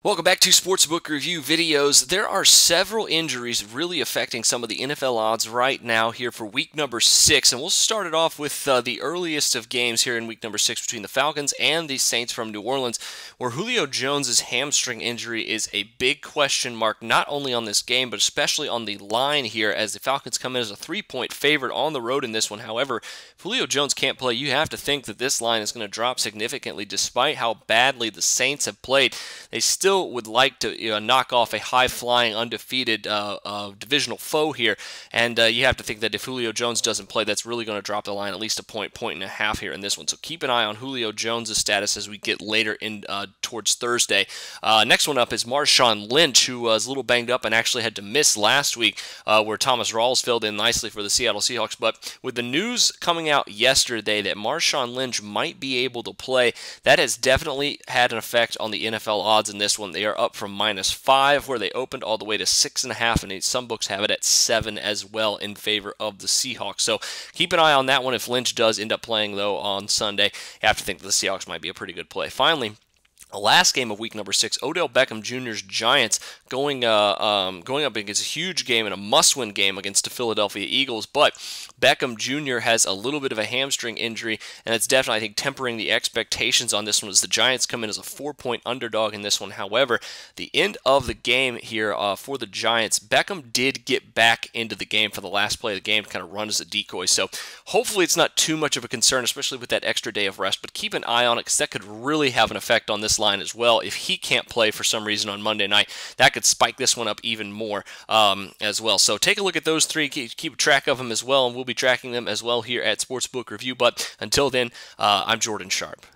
Welcome back to Sportsbook Review videos. There are several injuries really affecting some of the NFL odds right now here for week number 6, and we'll start it off with the earliest of games here in week number 6 between the Falcons and the Saints from New Orleans, where Julio Jones' hamstring injury is a big question mark, not only on this game, but especially on the line here, as the Falcons come in as a 3-point favorite on the road in this one. However, if Julio Jones can't play, you have to think that this line is going to drop significantly, despite how badly the Saints have played. They still would like to knock off a high-flying, undefeated divisional foe here, and you have to think that if Julio Jones doesn't play, that's really going to drop the line at least a point, point and a half here in this one. So keep an eye on Julio Jones' status as we get later in towards Thursday. Next one up is Marshawn Lynch, who was a little banged up and actually had to miss last week, where Thomas Rawls filled in nicely for the Seattle Seahawks. But with the news coming out yesterday that Marshawn Lynch might be able to play, that has definitely had an effect on the NFL odds in this one. They are up from -5, where they opened, all the way to 6.5, and some books have it at 7 as well in favor of the Seahawks. So keep an eye on that one. If Lynch does end up playing, though, on Sunday, you have to think that the Seahawks might be a pretty good play. Finally, the last game of week number 6, Odell Beckham Jr.'s Giants going up against a huge game and a must-win game against the Philadelphia Eagles. But Beckham Jr. has a little bit of a hamstring injury, and it's definitely, I think, tempering the expectations on this one, as the Giants come in as a 4-point underdog in this one. However, the end of the game here for the Giants, Beckham did get back into the game for the last play of the game to kind of run as a decoy. So hopefully it's not too much of a concern, especially with that extra day of rest. But keep an eye on it, because that could really have an effect on this line as well. If he can't play for some reason on Monday night, that could spike this one up even more as well. So take a look at those three, keep track of them as well, and we'll be tracking them as well here at Sportsbook Review. But until then, I'm Jordan Sharp.